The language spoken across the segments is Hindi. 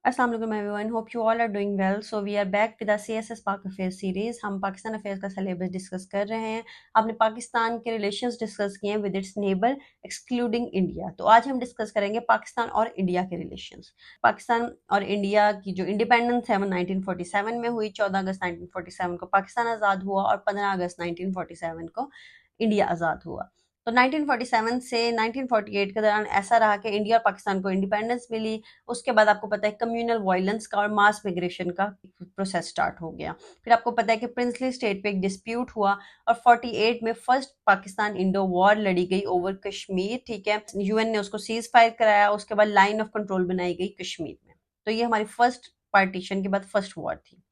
अस्सलाम वालेकुम everyone, hope you all are doing well. So we are back with the CSS Pak affairs series. हम पाकिस्तान अफेयर्स का सिलेबस डिस्कस कर रहे हैं। आपने पाकिस्तान के रिलेशंस डिस्कस किए हैं with its neighbour excluding India. तो आज हम डिस्कस करेंगे पाकिस्तान और इंडिया के रिलेशंस। पाकिस्तान और इंडिया की जो इंडिपेंडेंस है वो 1947 में हुई। 14 अगस्त 1947 को पाकिस्तान आज़ाद हुआ और 15 अगस्त 1947 को इंडिया आज़ाद हुआ। तो 1947 से 1948 के दौरान ऐसा रहा कि इंडिया और पाकिस्तान को इंडिपेंडेंस मिली। उसके बाद आपको पता है कम्युनल वायलेंस का और मास मिग्रेशन का प्रोसेस स्टार्ट हो गया। फिर आपको पता है कि प्रिंसली स्टेट पे एक डिस्प्यूट हुआ और 48 में फर्स्ट पाकिस्तान इंडो वॉर लड़ी गई ओवर कश्मीर। ठीक है, यूएन ने उसको सीज फायर कराया। उसके बाद लाइन ऑफ कंट्रोल बनाई गई कश्मीर में। तो ये हमारी फर्स्ट पार्टीशन के बाद फर्स्ट वॉर थी।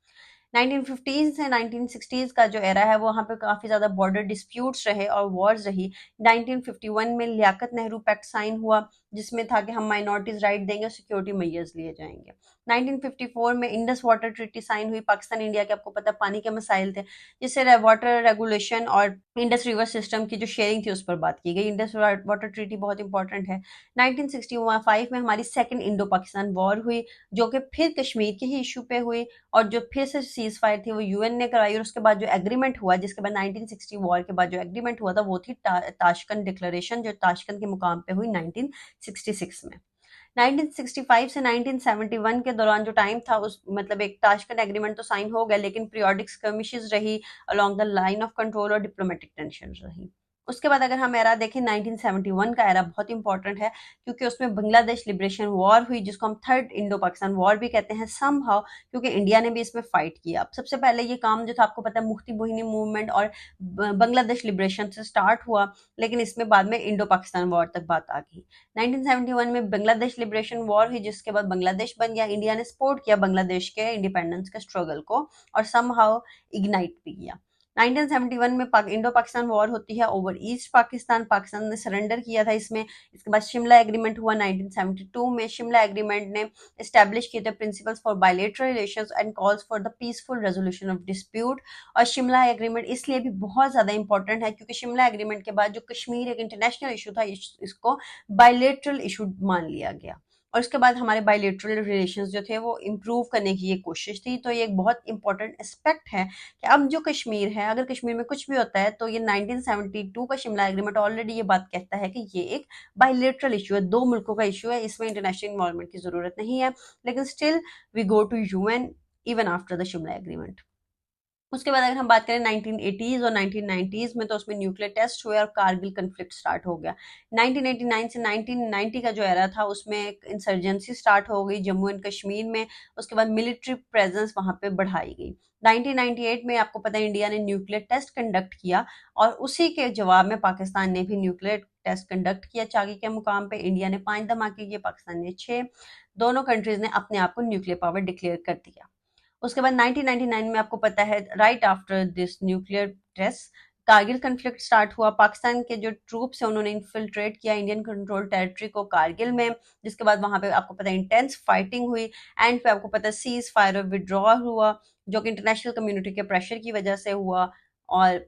1950 से 1960s का जो एरा है वहाँ पे काफ़ी ज़्यादा बॉर्डर डिस्प्यूट्स रहे और वॉर्स रही। 1951 में लियाकत नेहरू पैक्ट साइन हुआ जिसमें था कि हम माइनॉरिटीज राइट देंगे, सिक्योरिटी मेजर्स लिए जाएंगे। 1954 में इंडस वाटर ट्रीटी साइन हुई। पाकिस्तान इंडिया के आपको पता पानी के मसाइल थे, जिससे वाटर रेगुलेशन और इंडस रिवर सिस्टम की जो शेयरिंग थी उस पर बात की गई। इंडस वाटर ट्रीटी बहुत इंपॉर्टेंट है। 1965 में हमारी सेकेंड इंडो पाकिस्तान वॉर हुई, जो कि फिर कश्मीर के ही इशू पे हुई और जो फिर से सीज फायर थी वो यूएन ने कराई। और उसके बाद जो एग्रीमेंट हुआ, जिसके बाद 1960 वॉर के बाद जो एग्रीमेंट हुआ था वो थी ताशकंद डिक्लेरेशन, जो ताशकंद के मुकाम पे हुई 1966 में। 1965 से 1971 के दौरान जो टाइम था उस मतलब एक ताशकंद एग्रीमेंट तो साइन हो गया, लेकिन पीरियोडिक स्कर्मिशेस रही along the line of control और डिप्लोमेटिक टेंशन रही। उसके बाद अगर हम एरा देखें, 1971 का एरा बहुत इंपॉर्टेंट है क्योंकि उसमें बांग्लादेश लिबरेशन वॉर हुई, जिसको हम थर्ड इंडो पाकिस्तान वॉर भी कहते हैं समहाउ, क्योंकि इंडिया ने भी इसमें फाइट किया। अब सबसे पहले ये काम जो था आपको पता है मुफ्ती मोहिनी मूवमेंट और बांग्लादेश लिबरेशन से स्टार्ट हुआ, लेकिन इसमें बाद में इंडो पाकिस्तान वॉर तक बात आ गई। 1971 में बांग्लादेश लिबरेशन वॉर हुई, जिसके बाद बांग्लादेश बन गया। इंडिया ने सपोर्ट किया बांग्लादेश के इंडिपेंडेंस के स्ट्रगल को और समहाउ इग्नाइट भी किया। 1971 में इंडो पाकिस्तान वॉर होती है ओवर ईस्ट पाकिस्तान। पाकिस्तान ने सरेंडर किया था इसमें। इसके बाद शिमला एग्रीमेंट हुआ 1972 में। शिमला एग्रीमेंट ने एस्टेब्लिश किए थे principles for bilateral relations and calls for the peaceful resolution of dispute. और शिमला एग्रीमेंट इसलिए भी बहुत ज़्यादा इंपॉर्टेंट है क्योंकि शिमला एग्रीमेंट के बाद जो कश्मीर एक इंटरनेशनल इशू था, इसको बायलेटरल इशू मान लिया गया। और उसके बाद हमारे बायलेटरल रिलेशंस जो थे वो इम्प्रूव करने की ये कोशिश थी। तो ये एक बहुत इंपॉर्टेंट एस्पेक्ट है कि अब जो कश्मीर है, अगर कश्मीर में कुछ भी होता है तो ये 1972 का शिमला एग्रीमेंट ऑलरेडी ये बात कहता है कि ये एक बायलेटरल इशू है, दो मुल्कों का इशू है, इसमें इंटरनेशनल इन्वॉल्वमेंट की जरूरत नहीं है। लेकिन still we go to UN even after the Shimla agreement. उसके बाद अगर हम बात करें 1980s और 1990s में, तो उसमें न्यूक्लियर टेस्ट हुए और कारगिल कन्फ्लिक्ट स्टार्ट हो गया। 1989 से 1990 का जो एरा था उसमें एक इंसर्जेंसी स्टार्ट हो गई जम्मू एंड कश्मीर में। उसके बाद मिलिट्री प्रेजेंस वहां पे बढ़ाई गई। 1998 में आपको पता है इंडिया ने न्यूक्लियर टेस्ट कंडक्ट किया और उसी के जवाब में पाकिस्तान ने भी न्यूक्लियर टेस्ट कंडक्ट किया। चाकी के मुकाम पे इंडिया ने 5 धमाके किए, पाकिस्तान ने 6। दोनों कंट्रीज ने अपने आप को न्यूक्लियर पावर डिक्लेयर कर दिया। उसके बाद 1999 में आपको पता है right after this nuclear test Kargil conflict start हुआ। पाकिस्तान के जो ट्रूप्स हैं उन्होंने इन्फिल्ट्रेट किया इंडियन कंट्रोल टेरिटरी को कारगिल में, जिसके बाद वहां पे आपको पता है इंटेंस फाइटिंग हुई। एंड पे आपको पता है सीज फायर और विड्रॉल हुआ, जो कि इंटरनेशनल कम्युनिटी के प्रेशर की वजह से हुआ। और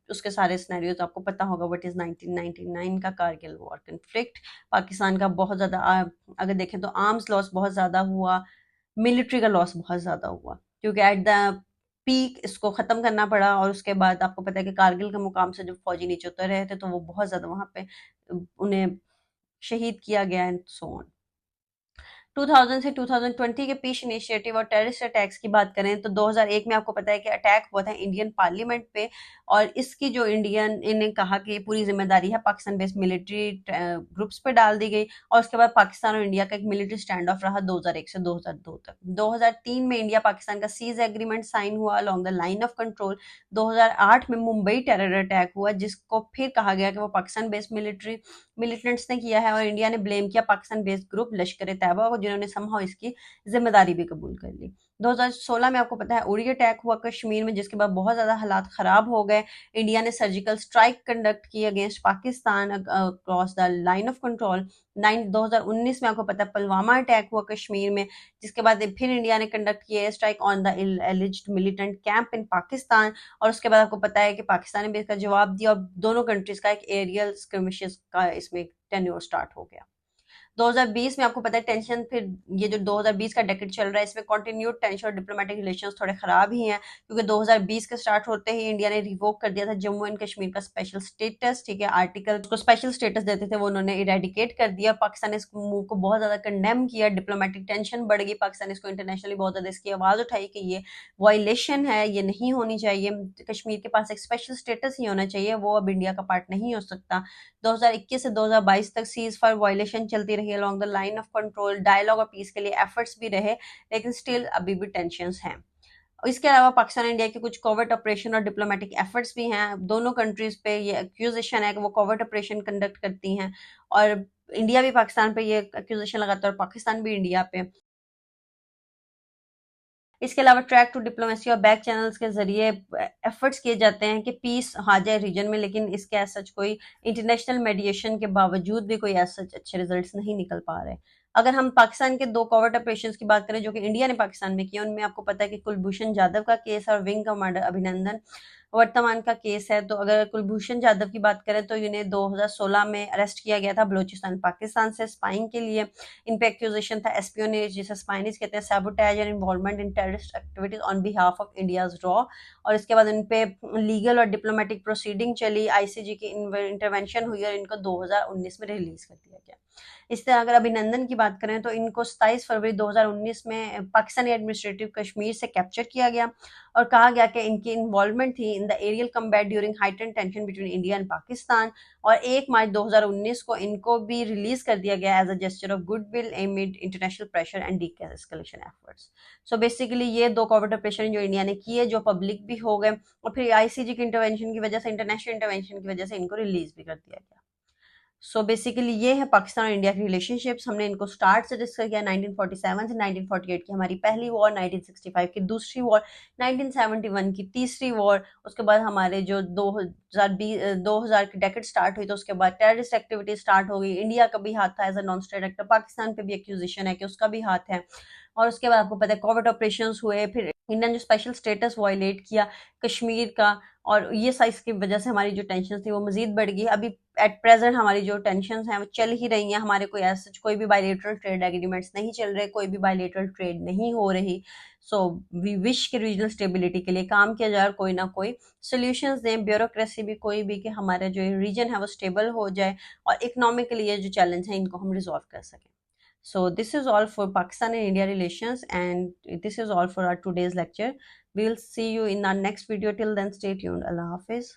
उसके सारे सिनेरियोज आपको पता होगा। व्हाट इज 1999 का कारगिल वॉर कन्फ्लिक्ट। पाकिस्तान का बहुत ज़्यादा अगर देखें तो आर्म्स लॉस बहुत ज़्यादा हुआ, मिलिट्री का लॉस बहुत ज़्यादा हुआ, क्योंकि एट द पीक इसको ख़त्म करना पड़ा। और उसके बाद आपको पता है कि कारगिल के मुकाम से जब फौजी नीचे उतर रहे थे तो वो बहुत ज़्यादा वहाँ पे उन्हें शहीद किया गया एंड सो ऑन। 2000 से 2020 के पीस इनिशिएटिव और टेररिस्ट अटैक्स की बात करें तो 2001 में आपको पता है कि अटैक हुआ था इंडियन पार्लियामेंट पे। और इसकी जो इंडियन इन्हें कहा कि पूरी जिम्मेदारी है पाकिस्तान बेस्ड मिलिट्री ग्रुप्स पे डाल दी गई। और उसके बाद पाकिस्तान और इंडिया का एक मिलिट्री स्टैंड ऑफ रहा 2001 से 2002 तक। 2003 में इंडिया पाकिस्तान का सीज एग्रीमेंट साइन हुआ along the line of control. 2008 में मुंबई टेरर अटैक हुआ, जिसको फिर कहा गया कि वो पाकिस्तान बेस्ड मिलिटेंट्स ने किया है। और इंडिया ने ब्लेम किया पाकिस्तान बेस्ड ग्रुप लश्कर तैयबा को, जिन्होंने समहाउ इसकी जिम्मेदारी भी कबूल कर ली। 2016 में आपको पता है उड़ी अटैक हुआ कश्मीर में, जिसके बाद बहुत ज़्यादा हालात ख़राब हो गए। इंडिया ने सर्जिकल स्ट्राइक कंडक्ट की against Pakistan across the line of control. 2019 में आपको पता है पुलवामा अटैक हुआ कश्मीर में, जिसके बाद फिर इंडिया ने कंडक्ट किया strike on the एलिज्ड militant camp in Pakistan. और उसके बाद आपको पता है कि पाकिस्तान ने भी इसका जवाब दिया और दोनों कंट्रीज का एक एरियल स्किर्मिशेस का इसमें टेन्योर स्टार्ट हो गया। 2020 में आपको पता है टेंशन, फिर ये जो 2020 का डेकेड चल रहा है इसमें कंटिन्यूड टेंशन और डिप्लोमेटिक रिलेशंस थोड़े खराब ही हैं, क्योंकि 2020 के स्टार्ट होते ही इंडिया ने रिवोक कर दिया था जम्मू एंड कश्मीर का स्पेशल स्टेटस। ठीक है, आर्टिकल को स्पेशल स्टेटस देते थे वो उन्होंने इरेडिकेट कर दिया। पाकिस्तान ने इस मूव को बहुत ज्यादा कंडेम किया, डिप्लोमेटिक टेंशन बढ़ गई, पाकिस्तान ने इसको इंटरनेशनली बहुत ज्यादा इसकी आवाज उठाई कि ये वायलेशन है, ये नहीं होनी चाहिए, कश्मीर के पास एक स्पेशल स्टेटस ही होना चाहिए, वो अब इंडिया का पार्ट नहीं हो सकता। 2021 से 2022 तक सीज फायर वायलेशन चलती रही along the line of control, dialogue और पीस के लिए एफर्ट्स भी रहे, लेकिन स्टिल अभी भी टेंशंस हैं। इसके अलावा पाकिस्तान इंडिया के कुछ कॉवर्ट ऑपरेशन और डिप्लोमेटिक एफर्ट्स भी हैं। दोनों कंट्रीज पे ये एक्यूजेशन है कि वो कॉवर्ट ऑपरेशन कंडक्ट करती हैं, और इंडिया भी पाकिस्तान पे ये एक्यूजेशन लगाता है और पाकिस्तान भी इंडिया पे। इसके अलावा ट्रैक टू डिप्लोमेसी और बैक चैनल्स के जरिए एफर्ट्स किए जाते हैं कि पीस आ जाए रीजन में, लेकिन इसके एज सच कोई इंटरनेशनल मेडिएशन के बावजूद भी कोई एज सच अच्छे रिजल्ट्स नहीं निकल पा रहे। अगर हम पाकिस्तान के दो कॉवर्ट ऑपरेशंस की बात करें जो कि इंडिया ने पाकिस्तान में किया, उनमें आपको पता है कि कुलभूषण जाधव का केस और विंग कमांडर अभिनंदन वर्तमान का केस है। तो अगर कुलभूषण जाधव की बात करें तो इन्हें 2016 में अरेस्ट किया गया था बलूचिस्तान पाकिस्तान से स्पाइंग के लिए। इन पे एक्यूजेशन था एस्पियोनेज, जिसे स्पाइनिश कहते हैं, sabotage and involvement in terrorist activities on behalf of India's raw. और इसके बाद इन पे लीगल और डिप्लोमेटिक प्रोसीडिंग चली, आईसीजी की इंटरवेंशन हुई और इनको 2019 में रिलीज कर दिया गया। इस तरह अगर अभिनंदन की बात करें तो इनको 27 फरवरी 2019 में पाकिस्तानी एडमिनिस्ट्रेटिव कश्मीर से कैप्चर किया गया और कहा गया कि इनकी इन्वॉल्वमेंट थी in the aerial combat during heightened tension between India and Pakistan. और 1 मार्च 2019 को इनको भी रिलीज कर दिया गया as a gesture of goodwill amid international pressure and de-escalation efforts. So basically ये दो कॉवर्ट ऑपरेशन जो इंडिया ने किए, जो पब्लिक भी हो गए, और फिर आईसीजी की इंटरवेंशन की वजह से, इंटरनेशनल इंटरवेंशन की वजह से इनको रिलीज भी कर दिया गया। सो बेसिकली ये है पाकिस्तान और इंडिया की रिलेशनशिप्स। हमने इनको स्टार्ट से डिस्कस किया 1947 से 1948 की हमारी पहली वॉर, 1965 की दूसरी वॉर, 1971 की तीसरी वॉर, उसके बाद हमारे जो 2000 की डेकेड स्टार्ट हुई तो उसके बाद टेररिस्ट एक्टिविटी स्टार्ट हो गई। इंडिया का भी हाथ था as a non state actor, Pakistan पे भी एक्यूजिशन है कि उसका भी हाथ है। और उसके बाद आपको पता है कॉवर्ट ऑपरेशंस हुए, फिर इंडिया ने जो स्पेशल स्टेटस वायलेट किया कश्मीर का, और ये साइज की वजह से हमारी जो टेंशन थी वो मजीद बढ़ गई। अभी एट प्रेजेंट हमारी जो टेंशन हैं वो चल ही रही हैं, हमारे कोई ऐसा कोई भी बायलेटरल ट्रेड एग्रीमेंट्स नहीं चल रहे, कोई भी बायलेटरल ट्रेड नहीं हो रही। सो वी विश कि रीजनल स्टेबिलिटी के लिए काम किया जाए और कोई ना कोई सोल्यूशंस दें, ब्यूरोक्रेसी भी कोई भी, कि हमारा जो रीजन है वो स्टेबल हो जाए और इकोनॉमिकली ये जो चैलेंज है इनको हम रिजॉल्व कर सकें। So this is all for Pakistan and India relations, and this is all for our today's lecture. We'll see you in our next video. Till then, stay tuned. Allah Hafiz.